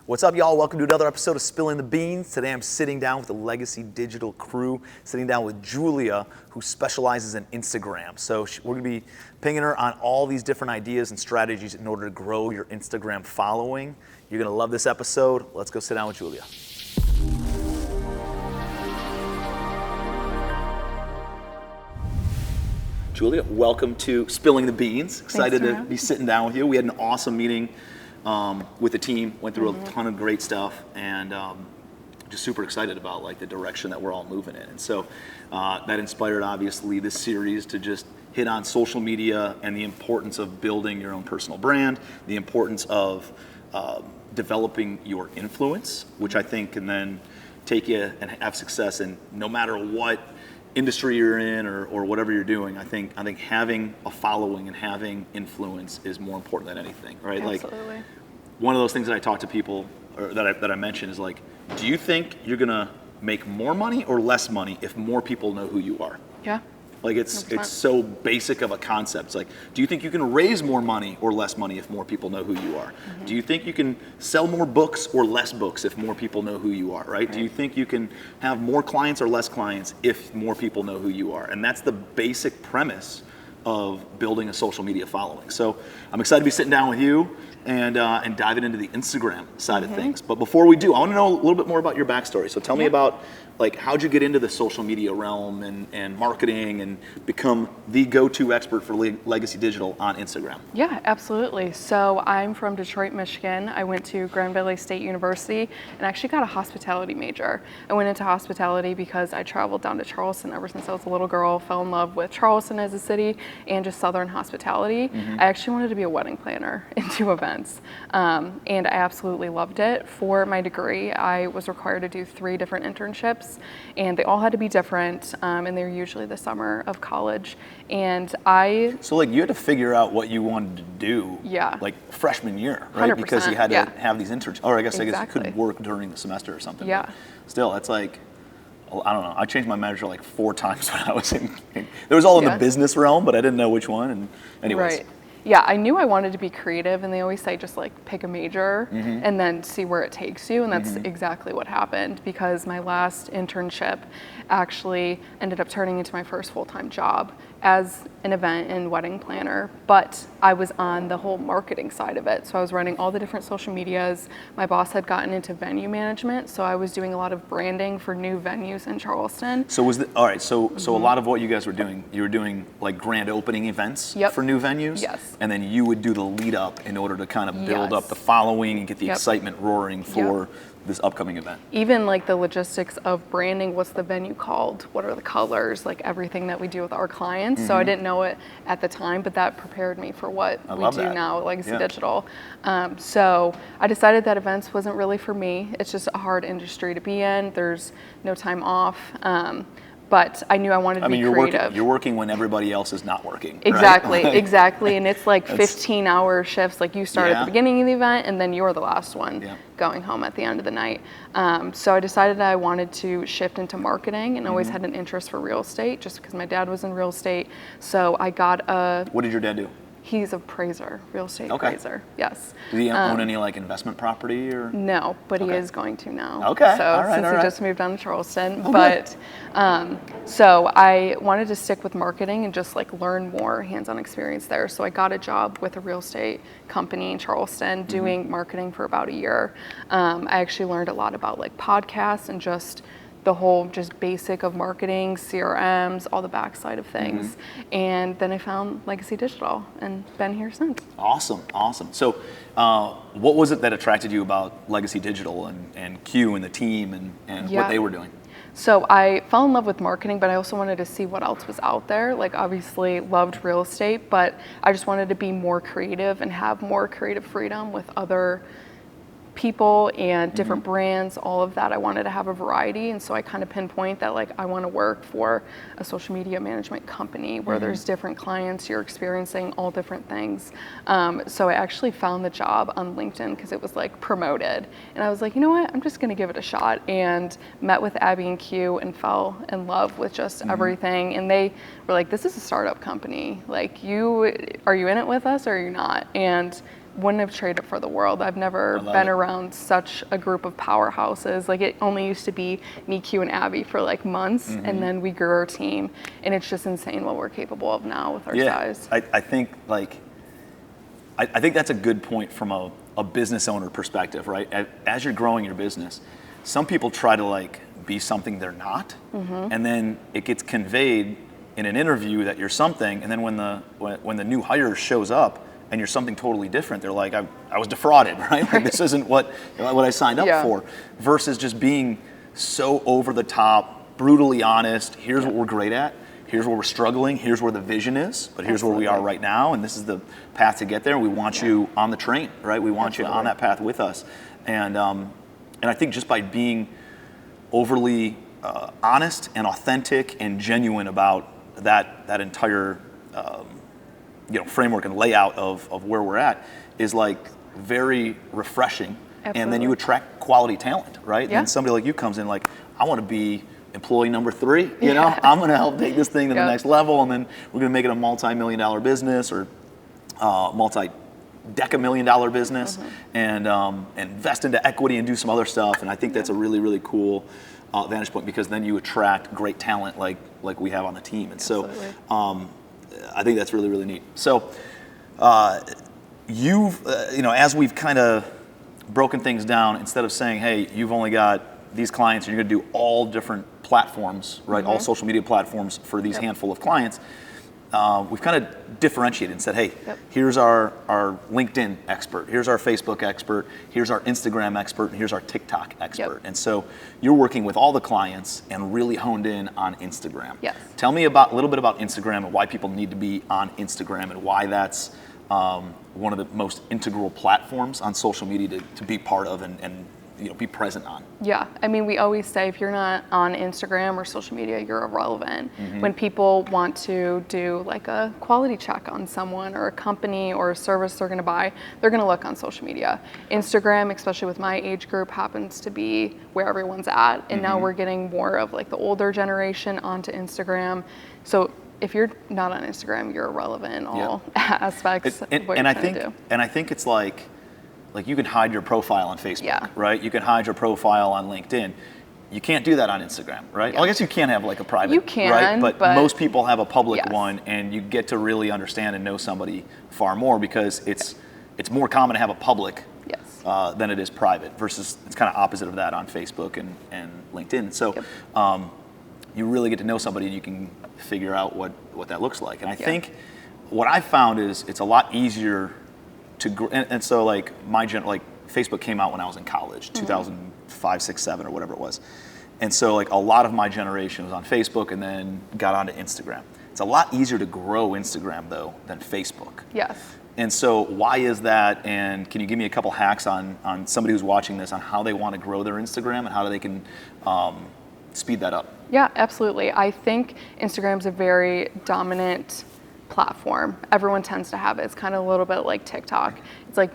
What's up, y'all? Welcome to another episode of Spilling the Beans. Today I'm sitting down with the Legacy Digital crew, sitting down with Julia, who specializes in Instagram. So we're going to be pinging her on all these different ideas and strategies in order to grow your Instagram following. You're going to love this episode. Let's go sit down with Julia. Julia, welcome to Spilling the Beans. Excited to be sitting down with you. We had an awesome meeting with the team, went through a ton of great stuff, and just super excited about like the direction that we're all moving in. And so that inspired obviously this series to just hit on social media and the importance of building your own personal brand, the importance of developing your influence, which I think can then take you and have success in no matter what industry you're in or whatever you're doing. I think having a following and having influence is more important than anything, right? Absolutely. Like one of those things that I talk to people or that I mention is like, do you think you're gonna make more money or less money if more people know who you are? Yeah. Like it's 100%. so basic of a concept. It's like, do you think you can raise more money or less money if more people know who you are? Do you think you can sell more books or less books if more people know who you are, right? Do you think you can have more clients or less clients if more people know who you are? And that's the basic premise of building a social media following. So I'm excited to be sitting down with you and diving into the Instagram side of things. But before we do, I want to know a little bit more about your backstory. So tell me about like how'd you get into the social media realm and marketing and become the go-to expert for Legacy Digital on Instagram? Yeah, absolutely. So I'm from Detroit, Michigan. I went to Grand Valley State University and actually got a hospitality major. I went into hospitality because I traveled down to Charleston ever since I was a little girl, fell in love with Charleston as a city and just Southern hospitality. I actually wanted to be a wedding planner and do events. And I absolutely loved it. For my degree, I was required to do 3 different internships, and they all had to be different, and they were usually the summer of college. And So like you had to figure out what you wanted to do like freshman year, right? 100%, Because you had to have these internships, or I guess you could work during the semester or something. Yeah. But still, that's like, I don't know. I changed my major like 4 times when I was in it was all in the business realm, but I didn't know which one. And anyways. Right. Yeah, I knew I wanted to be creative, and they always say just like pick a major and then see where it takes you, and that's exactly what happened, because my last internship actually ended up turning into my first full-time job as an event and wedding planner, but I was on the whole marketing side of it. So I was running all the different social medias. My boss had gotten into venue management, so I was doing a lot of branding for new venues in Charleston. So all right, so a lot of what you guys were doing, you were doing like grand opening events for new venues? Yes. And then you would do the lead up in order to kind of build up the following and get the excitement roaring for this upcoming event. Even like the logistics of branding, what's the venue called? What are the colors? Like everything that we do with our clients. So I didn't know it at the time, but that prepared me for what we do now at Legacy Digital. So I decided that events wasn't really for me. It's just a hard industry to be in. There's no time off. But I knew I wanted to be creative. You're working when everybody else is not working. Exactly, right? Exactly. And it's like 15-hour shifts. Like you start at the beginning of the event, and then you're the last one going home at the end of the night. So I decided I wanted to shift into marketing, and always had an interest for real estate, just because my dad was in real estate. So I got a... What did your dad do? He's a appraiser, real estate appraiser. Yes. Did he own any like investment property or? No, but he is going to now. Okay. So since he just moved down to Charleston, but so I wanted to stick with marketing and just like learn more hands-on experience there. So I got a job with a real estate company in Charleston doing marketing for about a year. I actually learned a lot about like podcasts and just the whole just basic of marketing, CRMs, all the backside of things. And then I found Legacy Digital and been here since. Awesome. So what was it that attracted you about Legacy Digital and Q and the team and what they were doing? So I fell in love with marketing, but I also wanted to see what else was out there. Like obviously loved real estate, but I just wanted to be more creative and have more creative freedom with other people and different brands, all of that. I wanted to have a variety, and so I kind of pinpoint that like I want to work for a social media management company where there's different clients, you're experiencing all different things. So I actually found the job on LinkedIn because it was like promoted, and I was like, you know what, I'm just going to give it a shot, and met with Abby and Q and fell in love with just everything. And they were like, this is a startup company, like are you in it with us or are you not? And wouldn't have traded it for the world. I've never love been it. around such a group of powerhouses. Like, it only used to be me, Q, and Abby for like months, and then we grew our team, and it's just insane what we're capable of now with our size. I think like I think that's a good point from a business owner perspective, right? As you're growing your business, some people try to like be something they're not, and then it gets conveyed in an interview that you're something, and then when the new hire shows up and you're something totally different, they're like, I was defrauded, right? Like, this isn't what I signed up for. Versus just being so over the top, brutally honest. Here's what we're great at. Here's where we're struggling. Here's where the vision is. But here's where we are right now, and this is the path to get there. We want you on the train, right? We want you on that path with us. And I think just by being overly honest and authentic and genuine about that entire framework and layout of where we're at is like very refreshing. Absolutely. And then you attract quality talent, right? Yeah. And somebody like you comes in like, I want to be employee number 3, you know? I'm going to help take this thing to the next level, and then we're going to make it a multi-million-dollar business or multi-decamillion-dollar business, and invest into equity and do some other stuff. And I think that's a really, really cool vantage point, because then you attract great talent like we have on the team. And so I think that's really, really neat. So you've, as we've kind of broken things down, instead of saying, hey, you've only got these clients and you're going to do all different platforms, right? All social media platforms for these handful of clients. We've kind of differentiated and said, hey, here's our LinkedIn expert, here's our Facebook expert, here's our Instagram expert, and here's our TikTok expert. And so you're working with all the clients and really honed in on Instagram. Yes. Tell me a little bit about Instagram and why people need to be on Instagram, and why that's one of the most integral platforms on social media to be part of and be present on. Yeah, I mean, we always say if you're not on Instagram or social media, you're irrelevant. When people want to do like a quality check on someone or a company or a service they're going to buy, they're going to look on social media. Instagram, especially with my age group, happens to be where everyone's at, and now we're getting more of like the older generation onto Instagram. So if you're not on Instagram, you're irrelevant in all aspects of what you're trying to do. And I think it's like you can hide your profile on Facebook, right? You can hide your profile on LinkedIn. You can't do that on Instagram, right? Well, I guess you can have like a private, you can, right? But most people have a public yes. one, and you get to really understand and know somebody far more, because it's more common to have a public yes. Than it is private, versus it's kind of opposite of that on Facebook and LinkedIn. So you really get to know somebody, and you can figure out what that looks like. And I think what I found is it's a lot easier to, and so like Facebook came out when I was in college, 2005, 6, 7, or whatever it was. And so like a lot of my generation was on Facebook and then got onto Instagram. It's a lot easier to grow Instagram though than Facebook. Yes. And so why is that? And can you give me a couple hacks on somebody who's watching this on how they want to grow their Instagram and how they can speed that up? Yeah, absolutely. I think Instagram's a very dominant platform. Everyone tends to have it. It's kind of a little bit like TikTok. It's like,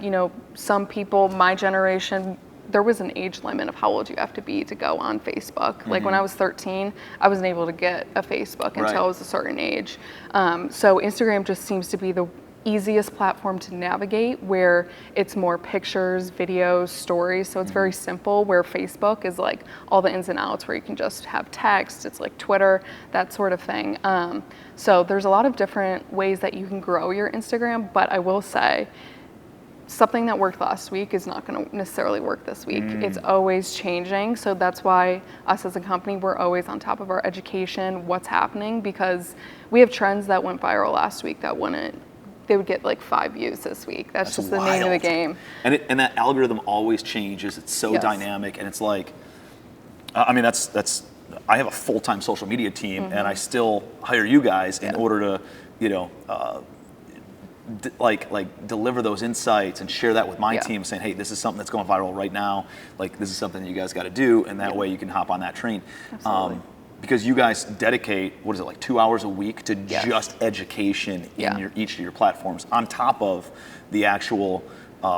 some people, my generation, there was an age limit of how old you have to be to go on Facebook. Like when I was 13, I wasn't able to get a Facebook until I was a certain age. So Instagram just seems to be the easiest platform to navigate, where it's more pictures, videos, stories. So it's very simple, where Facebook is like all the ins and outs, where you can just have text. It's like Twitter, that sort of thing. So there's a lot of different ways that you can grow your Instagram, but I will say something that worked last week is not going to necessarily work this week. It's always changing. So that's why us as a company, we're always on top of our education, what's happening, because we have trends that went viral last week that they would get like 5 views this week. That's just wild. The name of the game. And that algorithm always changes. It's so dynamic, and it's like, I mean, that's. I have a full-time social media team, and I still hire you guys in order to, deliver those insights and share that with my team, saying, hey, this is something that's going viral right now. Like, this is something you guys got to do, and that way you can hop on that train. Absolutely. Because you guys dedicate, 2 hours a week to just education in each of your platforms, on top of the actual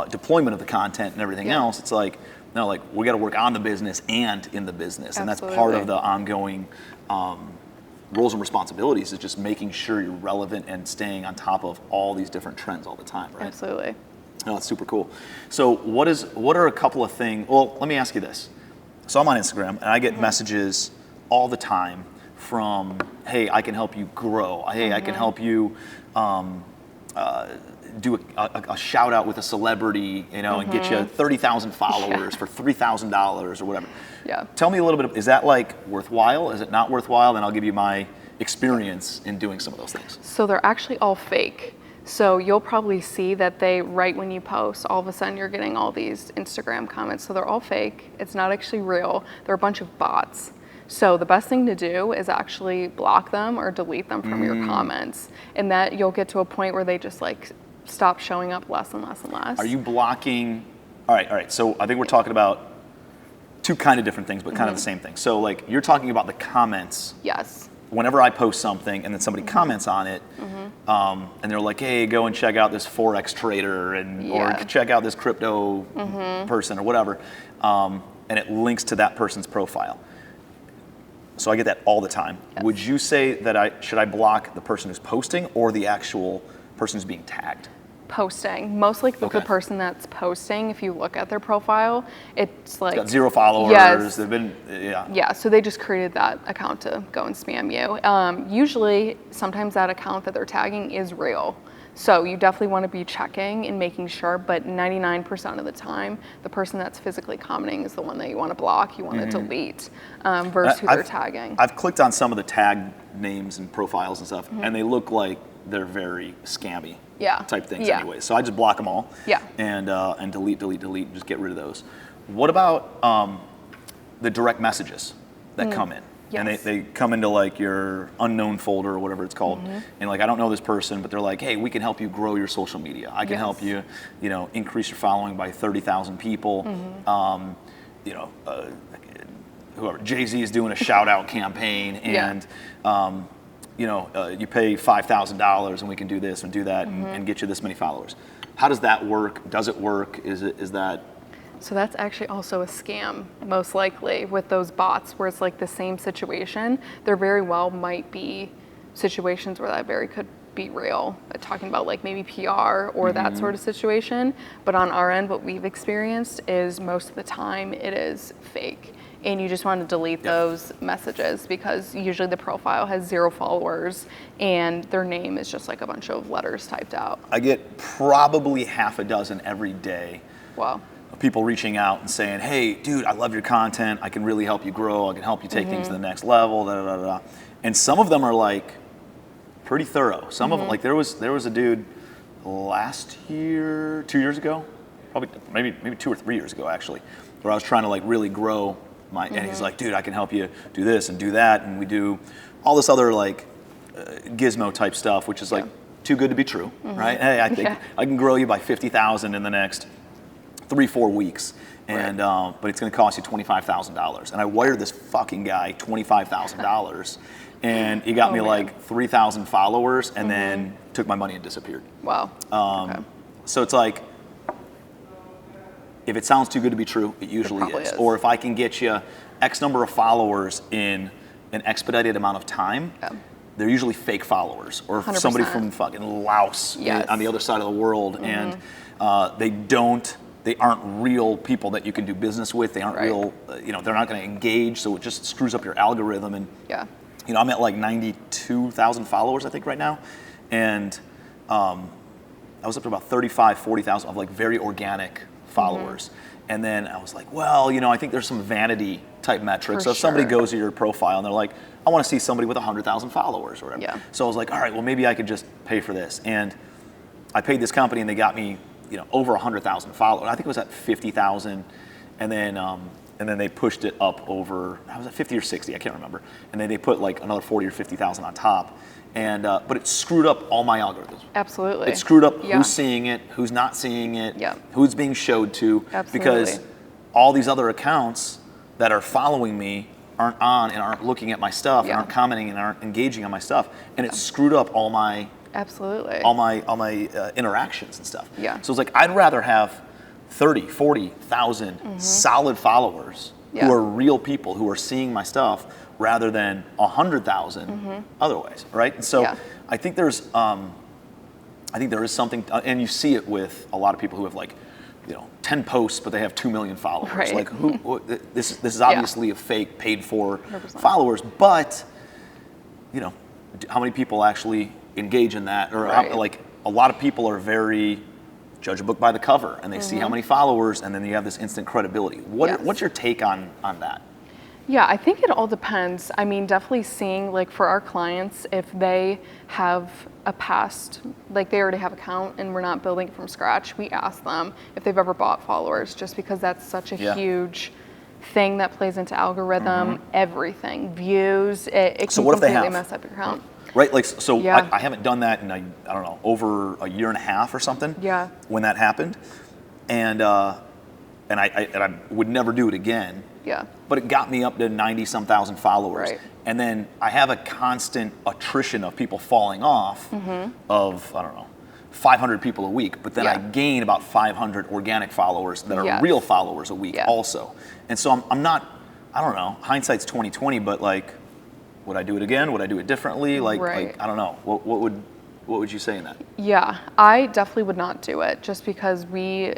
deployment of the content and everything else. It's like, no, like we got to work on the business and in the business. And that's part of the ongoing roles and responsibilities, is just making sure you're relevant and staying on top of all these different trends all the time, right? Absolutely. No, it's super cool. So what are a couple of things? Well, let me ask you this. So I'm on Instagram and I get messages all the time from, hey, I can help you grow. Hey, I can help you do a shout out with a celebrity, and get you 30,000 followers for $3,000 or whatever. Yeah. Tell me a little bit, is that like worthwhile? Is it not worthwhile? Then I'll give you my experience in doing some of those things. So they're actually all fake. So you'll probably see that right when you post, all of a sudden you're getting all these Instagram comments. So they're all fake. It's not actually real. They're a bunch of bots. So the best thing to do is actually block them or delete them from your comments. And that you'll get to a point where they just like stop showing up less and less and less. Are you blocking? All right. So I think we're talking about two kind of different things, but kind of the same thing. So like you're talking about the comments. Yes. Whenever I post something and then somebody comments on it, and they're like, hey, go and check out this Forex trader or check out this crypto person or whatever, and it links to that person's profile. So I get that all the time. Yes. Would you say that should I block the person who's posting or the actual person who's being tagged? Posting. Most like the person that's posting, if you look at their profile, it's like Got 0 followers. Yes. They've been Yeah, so they just created that account to go and spam you. Usually, sometimes that account that they're tagging is real. So you definitely want to be checking and making sure, but 99% of the time, the person that's physically commenting is the one that you want to block, you want to delete, versus who they're tagging. I've clicked on some of the tag names and profiles and stuff, and they look like they're very scammy type things anyway. So I just block them all and delete, just get rid of those. What about the direct messages that come in? Yes. And they come into like your unknown folder or whatever it's called. And like, I don't know this person, but they're like, hey, we can help you grow your social media. I can help you, increase your following by 30,000 people. Whoever, Jay-Z is doing a shout out campaign and, you pay $5,000 and we can do this and do that and get you this many followers. How does that work? Does it work? Is that? So that's actually also a scam, most likely, with those bots, where it's like the same situation. There very well might be situations where that could be real, talking about like maybe PR or that sort of situation. But on our end, what we've experienced is most of the time it is fake. And you just want to delete those messages because usually the profile has 0 followers and their name is just like a bunch of letters typed out. I get probably half a dozen every day. Wow. People reaching out and saying, hey, dude, I love your content. I can really help you grow. I can help you take things to the next level. Da, da, da, da. And some of them are like pretty thorough. Some of them, like there was a dude last year, 2 years ago, probably maybe 2 or 3 years ago actually, where I was trying to like really grow and he's like, dude, I can help you do this and do that. And we do all this other like gizmo type stuff, which is like too good to be true, right? Hey, I think I can grow you by 50,000 in the next 3-4 weeks, and but it's going to cost you $25,000. And I wired this fucking guy $25,000, and he got me like 3,000 followers, and then took my money and disappeared. Wow. So it's like, if it sounds too good to be true, it usually is. Or if I can get you X number of followers in an expedited amount of time, they're usually fake followers, or 100%. Somebody from fucking Laos on the other side of the world, and they aren't real people that you can do business with. They aren't real, they're not going to engage, so it just screws up your algorithm. And I'm at like 92,000 followers, I think, right now, and I was up to about 35, 40,000 of like very organic followers. And then I was like, well, I think there's some vanity type metrics. So if somebody goes to your profile and they're like, I want to see somebody with 100,000 followers or whatever. So I was like, all right, well, maybe I could just pay for this. And I paid this company and they got me, over 100,000 followers. I think it was at 50,000. And then they pushed it up over, I was at 50 or 60, I can't remember. And then they put like another 40 or 50,000 on top. And but it screwed up all my algorithms. Absolutely. It screwed up who's seeing it, who's not seeing it, who's being showed to. Absolutely. Because all these other accounts that are following me aren't on and aren't looking at my stuff and aren't commenting and aren't engaging on my stuff. And it screwed up all my interactions and stuff. So it's like, I'd rather have 30, 40,000 solid followers who are real people who are seeing my stuff rather than 100,000 otherwise, right? And so I think there's I think there is something, and you see it with a lot of people who have like, 10 posts, but they have 2 million followers. Right. Like this is obviously a fake paid for 100%. followers, but how many people actually engage in that? Or Right. like a lot of people are very judge a book by the cover, and they see how many followers, and then you have this instant credibility. Yes. What's your take on that? Yeah, I think it all depends. I mean, definitely seeing, like, for our clients, if they have a past, like they already have an account and we're not building it from scratch, we ask them if they've ever bought followers, just because that's such a huge thing that plays into algorithm, everything, views, it So can what if they completely have? mess up your account. Right, like, so Yeah. I haven't done that in, I don't know, over a year and a half or something. Yeah. When that happened. And I would never do it again. Yeah. But it got me up to 90-some thousand followers. Right. And then I have a constant attrition of people falling off of, I don't know, 500 people a week. But then I gain about 500 organic followers that are real followers a week also. And so I'm not, I don't know, hindsight's 20/20, but like, would I do it again? Would I do it differently? Like I don't know. What would you say in that? Yeah, I definitely would not do it, just because we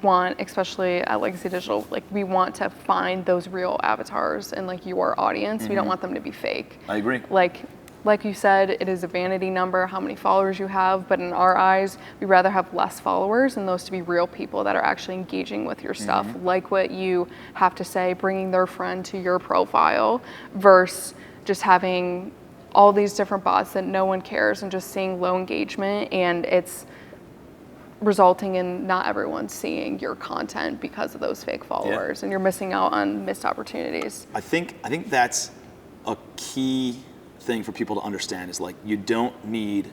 want, especially at Legacy Digital, like, we want to find those real avatars and like your audience. We don't want them to be fake. I agree. Like you said, it is a vanity number, how many followers you have, but in our eyes, we'd rather have less followers and those to be real people that are actually engaging with your stuff, like what you have to say, bringing their friend to your profile, versus just having all these different bots that no one cares and just seeing low engagement, and it's resulting in not everyone seeing your content because of those fake followers, and you're missing out on missed opportunities. I think that's a key thing for people to understand is, like, you don't need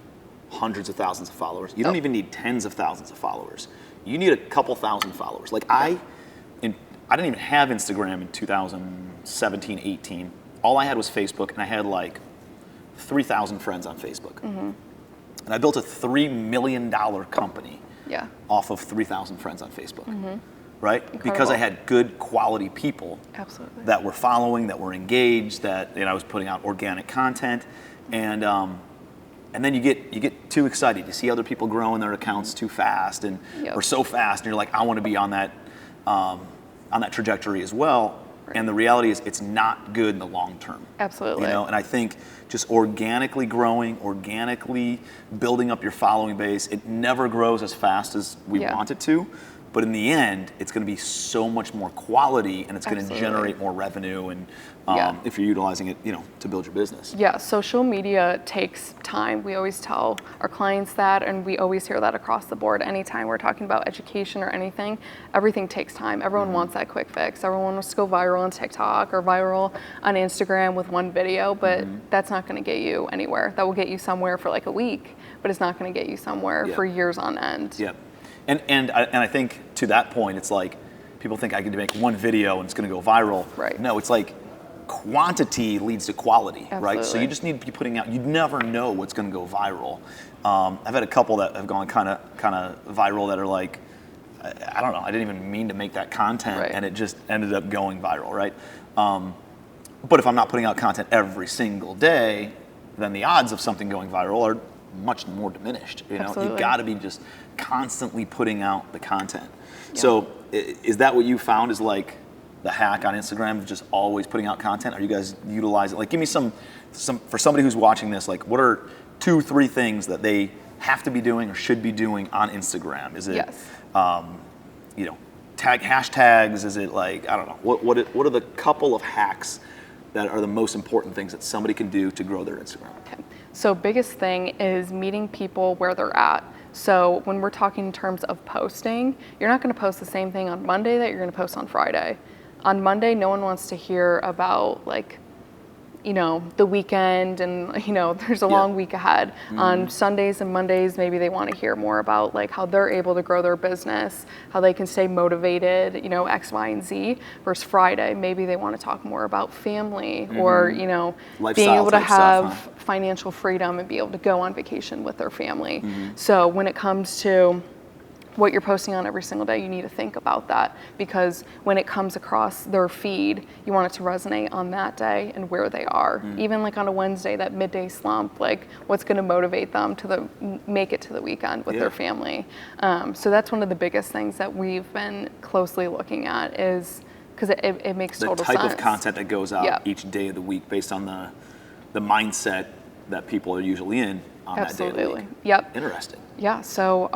hundreds of thousands of followers. You don't even need tens of thousands of followers. You need a couple thousand followers. Like I didn't even have Instagram in 2017, 18. All I had was Facebook, and I had like 3,000 friends on Facebook. And I built a $3 million company off of 3,000 friends on Facebook, right? Incredible. Because I had good quality people that were following, that were engaged, that I was putting out organic content, and then you get too excited. You see other people growing their accounts too fast, and or so fast, and you're like, I want to be on that trajectory as well. And the reality is, it's not good in the long term. Absolutely. And I think just organically growing, organically building up your following base, it never grows as fast as we want it to. But in the end, it's going to be so much more quality, and it's going to generate more revenue, and if you're utilizing it, to build your business. Yeah, social media takes time. We always tell our clients that, and we always hear that across the board. Anytime we're talking about education or anything, everything takes time. Everyone wants that quick fix. Everyone wants to go viral on TikTok or viral on Instagram with one video, but that's not going to get you anywhere. That will get you somewhere for like a week, but it's not going to get you somewhere for years on end. Yeah. And I think to that point, it's like people think I can make one video and it's going to go viral. Right. No, it's like quantity leads to quality, right? So you just need to be putting out. You never know what's going to go viral. I've had a couple that have gone kind of viral that are like, I don't know, I didn't even mean to make that content, and it just ended up going viral, right? But if I'm not putting out content every single day, then the odds of something going viral are much more diminished. You got to be just constantly putting out the content. So is that what you found is like the hack on Instagram, of just always putting out content? Are you guys utilizing, like, give me some for somebody who's watching this, like, what are 2-3 things that they have to be doing or should be doing on Instagram? Is it tag hashtags? Is it like, I don't know, what are the couple of hacks that are the most important things that somebody can do to grow their Instagram? Okay. So biggest thing is meeting people where they're at. So when we're talking in terms of posting, you're not going to post the same thing on Monday that you're going to post on Friday. On Monday, no one wants to hear about, like, the weekend, and there's a long week ahead. On Sundays and Mondays, maybe they want to hear more about, like, how they're able to grow their business, how they can stay motivated, X, Y, and Z. Versus Friday, maybe they want to talk more about family, or Lifestyle being able to have stuff, financial freedom and be able to go on vacation with their family. So when it comes to what you're posting on every single day, you need to think about that, because when it comes across their feed, you want it to resonate on that day and where they are. Even like on a Wednesday, that midday slump, like what's going to motivate them to make it to the weekend with their family. So that's one of the biggest things that we've been closely looking at, is because it makes total sense. The type of content that goes out each day of the week based on the mindset that people are usually in on that day of the week. Yep. Interesting. Yeah, so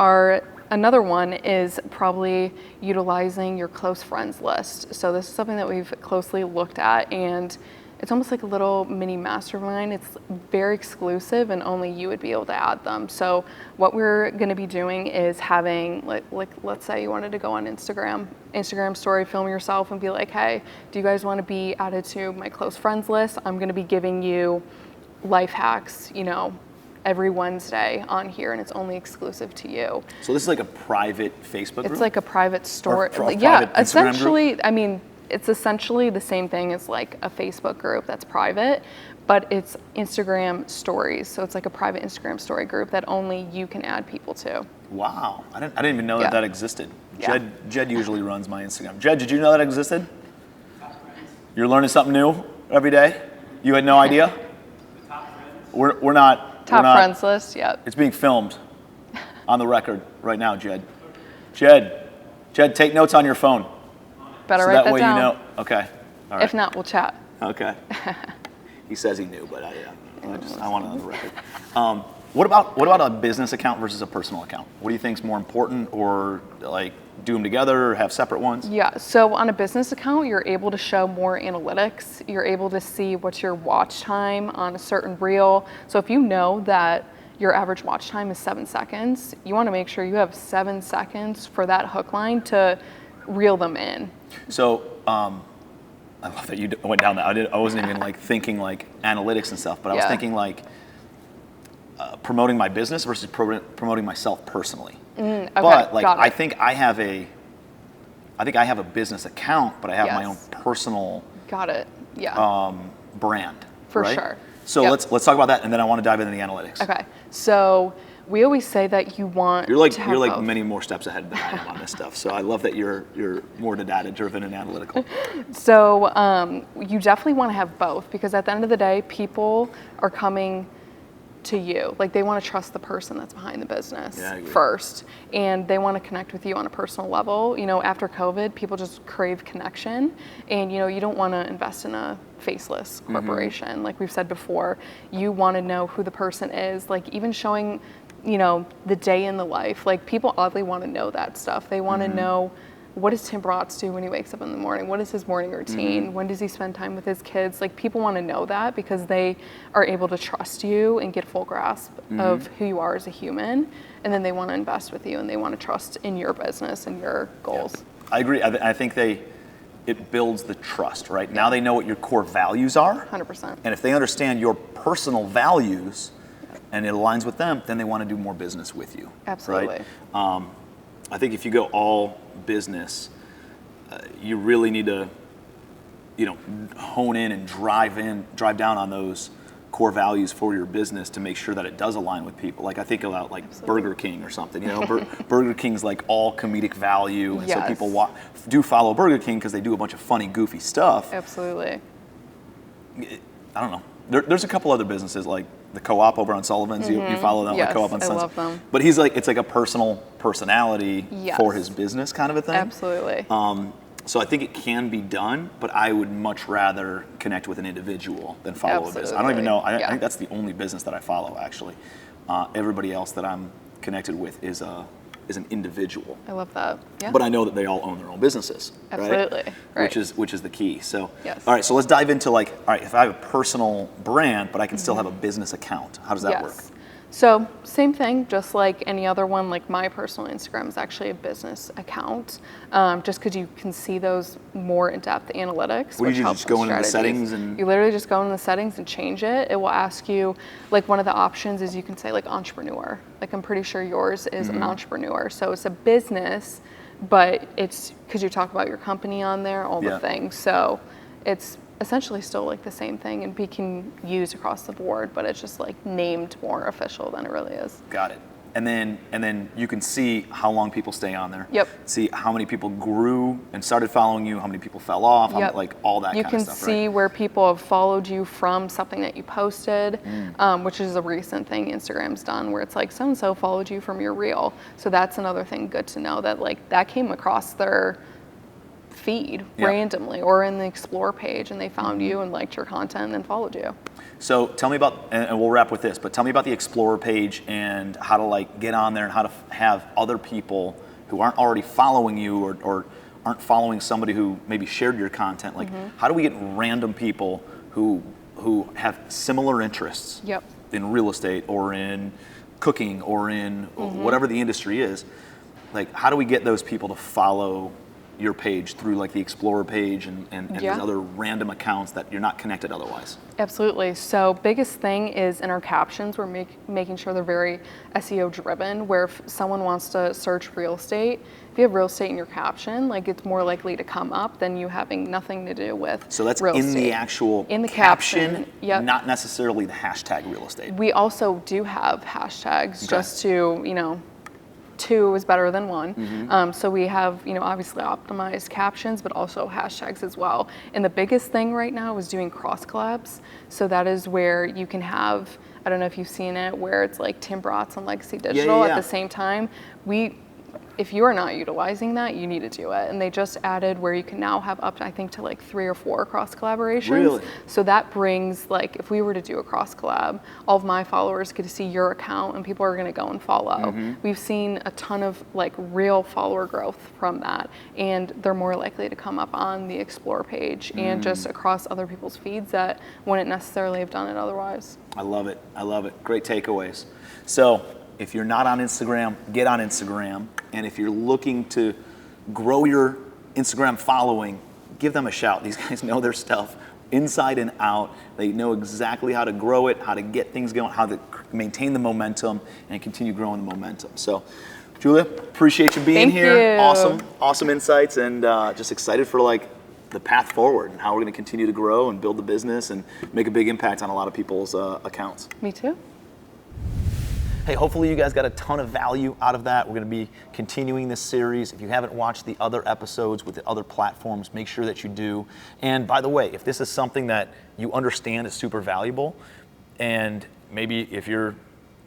another one is probably utilizing your close friends list. So this is something that we've closely looked at, and it's almost like a little mini mastermind. It's very exclusive, and only you would be able to add them. So what we're going to be doing is having, like let's say you wanted to go on Instagram story, film yourself and be like, hey, do you guys want to be added to my close friends list? I'm going to be giving you life hacks, every Wednesday on here, and it's only exclusive to you. So this is like a private Facebook group? It's like a private story. Private essentially, group? I mean, it's essentially the same thing as like a Facebook group that's private, but it's Instagram stories. So it's like a private Instagram story group that only you can add people to. Wow, I didn't even know that existed. Jed usually runs my Instagram. Jed, did you know that existed? You're learning something new every day? You had no idea? We're not. Top friends list, yep. It's being filmed on the record right now, Jed. Jed, take notes on your phone. Better so write that way down. You know. Okay. All right. If not, we'll chat. Okay. He says he knew, but I want it on the record. What about a business account versus a personal account? What do you think is more important, or like do them together or have separate ones? Yeah, so on a business account, you're able to show more analytics. You're able to see what's your watch time on a certain reel. So if you know that your average watch time is 7 seconds, you want to make sure you have 7 seconds for that hook line to reel them in. So I love that you went down that. I wasn't even like thinking like analytics and stuff, but I was thinking like promoting my business versus promoting myself personally. Okay, but like I think I have a business account, but I have my own personal brand. For right? sure. So let's talk about that, and then I want to dive into the analytics. Okay. So we always say that you want you're like both. many more steps ahead than I am on this stuff. So I love that you're more data driven and analytical. So you definitely want to have both, because at the end of the day, people are coming to you. Like, they want to trust the person that's behind the business first, and they want to connect with you on a personal level. After COVID, people just crave connection, and you don't want to invest in a faceless corporation. Like we've said before, you want to know who the person is. Like, even showing the day in the life, like people oddly want to know that stuff. They want to know, what does Tim Bratz do when he wakes up in the morning? What is his morning routine? When does he spend time with his kids? Like, people want to know that, because they are able to trust you and get full grasp of who you are as a human. And then they want to invest with you, and they want to trust in your business and your goals. Yeah. I agree. I think it builds the trust, right? Now they know what your core values are. 100%. And if they understand your personal values and it aligns with them, then they want to do more business with you. Absolutely. Right? I think if you go all business, you really need to, hone in and drive down on those core values for your business to make sure that it does align with people. Like, I think about Burger King or something. Burger King's like all comedic value, and so people do follow Burger King because they do a bunch of funny, goofy stuff. Absolutely. I don't know. There's a couple other businesses like the Co-op over on Sullivan's. You follow them, like Co-op on Sons. I love them. But he's like, it's like a personality for his business kind of a thing. Absolutely. So I think it can be done, but I would much rather connect with an individual than follow a business. I don't even know. I think that's the only business that I follow, actually. Everybody else that I'm connected with is an individual. I love that. Yeah. But I know that they all own their own businesses. Absolutely. Right? Which is the key. So yes. All right, so let's dive into if I have a personal brand, but I can still have a business account. How does that work? So same thing, just like any other one. Like, my personal Instagram is actually a business account, just because you can see those more in-depth analytics. What do you do? Just go into the settings and... You literally just go into the settings and change it. It will ask you, like, one of the options is you can say, like, entrepreneur. Like, I'm pretty sure yours is an entrepreneur. So it's a business, but it's because you talk about your company on there, all the things. So it's essentially still like the same thing, and can use across the board, but it's just like named more official than it really is. Got it. and then you can see how long people stay on there. Yep. See how many people grew and started following you, how many people fell off, Yep. like all that You kind can of stuff, see right? where people have followed you from something that you posted, which is a recent thing Instagram's done, where it's like so and so followed you from your reel. So that's another thing good to know, that like that came across their feed Yeah. randomly or in the explore page, and they found you and liked your content and then followed you. So tell me about, and we'll wrap with this, but tell me about the Explorer page and how to like get on there and how to have other people who aren't already following you or aren't following somebody who maybe shared your content. Like, how do we get random people who have similar interests Yep. in real estate or in cooking or in whatever the industry is? Like, how do we get those people to follow your page through like the Explorer page and Yeah. these other random accounts that you're not connected otherwise? Absolutely. So biggest thing is in our captions, we're making sure they're very SEO driven, where if someone wants to search real estate, if you have real estate in your caption, like it's more likely to come up than you having nothing to do with So that's real in estate. the actual In the caption, caption, yep. not necessarily the hashtag real estate. We also do have hashtags Okay. just to, two is better than one. So we have, obviously optimized captions, but also hashtags as well. And the biggest thing right now is doing cross collabs. So that is where you can have, I don't know if you've seen it, where it's like Tim Bratz and Legacy Digital yeah. at the same time. If you are not utilizing that, you need to do it. And they just added where you can now have up to, I think, to like 3 or 4 cross collaborations. Really? So that brings, like, if we were to do a cross collab, all of my followers get to see your account and people are going to go and follow. We've seen a ton of like real follower growth from that, and they're more likely to come up on the Explore page and just across other people's feeds that wouldn't necessarily have done it otherwise. I love it. I love it. Great takeaways. So if you're not on Instagram, get on Instagram. And if you're looking to grow your Instagram following, give them a shout. These guys know their stuff inside and out. They know exactly how to grow it, how to get things going, how to maintain the momentum and continue growing the momentum. So Julia, appreciate you being Thank here. you. Awesome insights, and just excited for like the path forward and how we're going to continue to grow and build the business and make a big impact on a lot of people's accounts. Me too. Hey, hopefully you guys got a ton of value out of that. We're going to be continuing this series. If you haven't watched the other episodes with the other platforms, make sure that you do. And by the way, if this is something that you understand is super valuable, and maybe if you're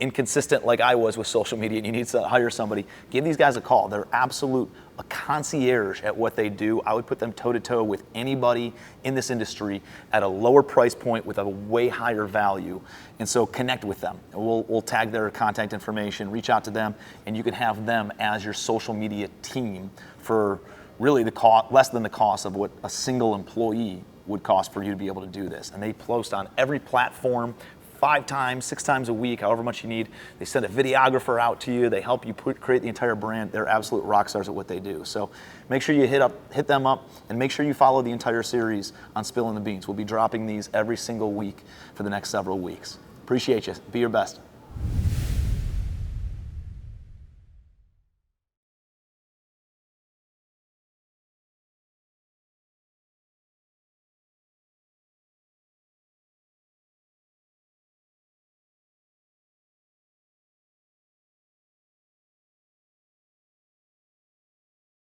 inconsistent like I was with social media and you need to hire somebody, give these guys a call. They're a concierge at what they do. I would put them toe to toe with anybody in this industry at a lower price point with a way higher value. And so connect with them. We'll tag their contact information, reach out to them, and you can have them as your social media team for really less than the cost of what a single employee would cost for you to be able to do this. And they post on every platform 5 times, 6 times a week, however much you need. They send a videographer out to you. They help you create the entire brand. They're absolute rock stars at what they do. So make sure you hit them up, and make sure you follow the entire series on Spilling the Beans. We'll be dropping these every single week for the next several weeks. Appreciate you. Be your best.